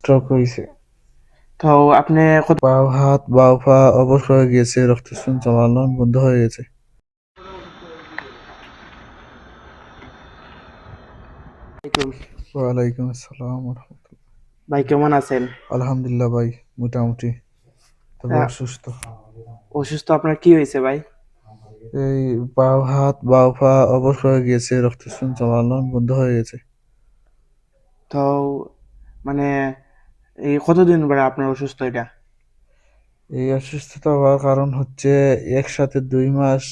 Stroke হয়েছে। তো আপনি কত বাম হাত বাম পা অবশ হয়ে গিয়েছে, রক্ত সঞ্চালন বন্ধ হয়ে গেছে। ওয়ালাইকুম আসসালাম রহমতুল্লাহ। ভাই কেমন আছেন? আলহামদুলিল্লাহ ভাই, মোটামুটি, তবে আহ, অসুস্থ। অসুস্থ আপনার কি হয়েছে ভাই? এই বাম হাত বাম পা অবশ হয়ে গিয়েছে, রক্ত সঞ্চালন বন্ধ হয়ে গেছে। তো মানে এই কতদিন ধরে আপনার অসুস্থ এটা? এই অসুস্থতা হওয়ার কারণ হচ্ছে একসাথে 2 মাস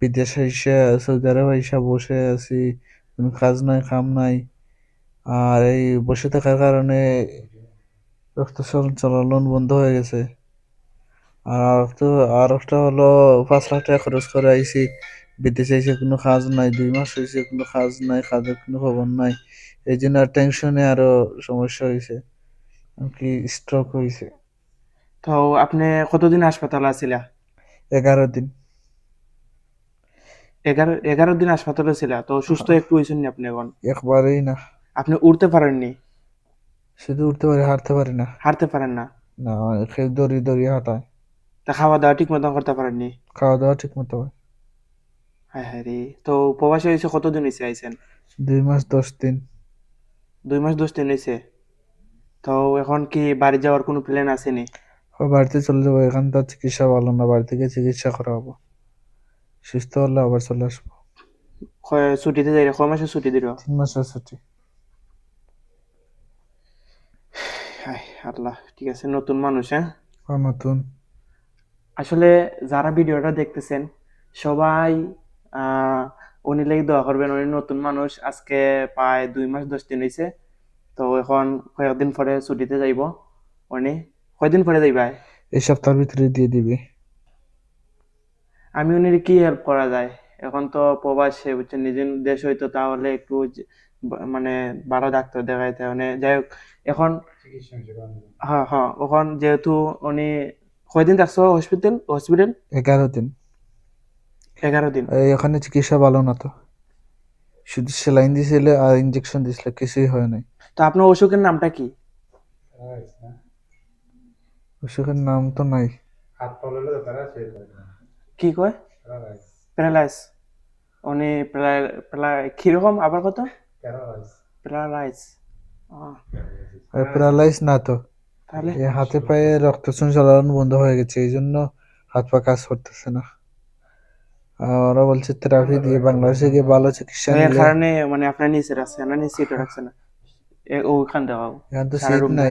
বিদেশে এসে, সৌদি আরবে এসে বসে আছি, কোনো কাজ নাই কাম নাই। আর এই বসে থাকার কারণে রক্ত সঞ্চালন বন্ধ হয়ে গেছে। আর একটা হলো 5 লাখ টাকা খরচ করে আইছি বিদেশে, এসে কোনো কাজ নাই, 2 মাস হয়েছে কোনো কাজ নাই, কাজের কোনো খবর নাই। এই জন্য টেনশনে আরো সমস্যা হয়েছে, কি স্ট্রোক হয়েছে। তো আপনি কতদিন হাসপাতালে আছিলা? 11 দিন। 11 দিন হাসপাতালে ছিলা, তো সুস্থ একটু হয়েছেন নি আপনি এখন? একবারেই না। আপনি উঠতে পারেননি? শুধু উঠতে পারি, হাঁটতে পারি না। হাঁটতে পারেন না? না, খেয়ে দড়ি দড়ি হাঁটায়। তা খাওয়া দাওয়া ঠিক মতন করতে পারেননি? খাওয়া দাওয়া ঠিক মতো হয়। হ্যাঁ হ্যাঁ রে। তো প্রবাসী হয়েছে কতদিন হয়েছে আইছেন? 2 মাস 10 দিন। 2 মাস 10 দিন হয়েছে। তো এখন কি বাড়ি যাওয়ার কোনো প্ল্যান আসেনি? বাড়িতে চলে যাবো, এখান তো চিকিৎসা ভালো না, বাড়ি থেকে চিকিৎসা করাবো, সুস্থ হলে আবার চলে আসবো। ছুটিতে যাই, কয় মাসের ছুটি দিল? 3 মাসের ছুটি। হায় আল্লাহ, ঠিক আছে, নতুন মানুষ, হ্যাঁ। নতুন। আসলে যারা ভিডিওটা দেখতেছেন সবাই আহ উনি লেগে দোয়া করবেন। উনি নতুন মানুষ, আজকে প্রায় 2 মাস 10 দিন হয়েছে। তো এখন কয়েকদিন পরে ছুটিতে যাইব। উনি কয়দিন পরে যাইবা? এই সপ্তাহের ভিতরে দিয়ে দিবি। আমি উনির কি হেল্প করা যায়? এখন তো প্রবাসে বুঝছেন, নিজের দেশ হইতো তাহলে একটু মানে ভালো ডাক্তার দেখাইতে মানে যাই হোক। এখন হ্যাঁ হ্যাঁ, এখন যেহেতু উনি কয়দিন থাকছো হসপিটাল হসপিটাল? 11 দিন। 11 দিন। এখানে চিকিৎসা ভালো না তো, শুধু সেলাইন দিয়েছিল আর ইঞ্জেকশন দিয়েছিল, কিছুই হয় নাই। তো আপনার অসুখের নামটা কি? অসুখের নাম তো নাই। কি কয়? প্যারালাইজ। উনি কিরকম আবার কত? প্যারালাইজ। প্যারালাইজ না তো, তাহলে এই হাতে পায়ে রক্ত সঞ্চালন বন্ধ হয়ে গেছে, এই জন্য হাত পা কাজ করতেছে না। ওরা বলছে থেরাপি দিয়ে বাংলাদেশে গিয়ে ভালো চিকিৎসা এর নিলে। কারণে মানে আপনার নিচে রাখছে না, নিচে রাখছে না? ওইখান দেওয়া এখন তো সারা শীত রুমটা। নাই।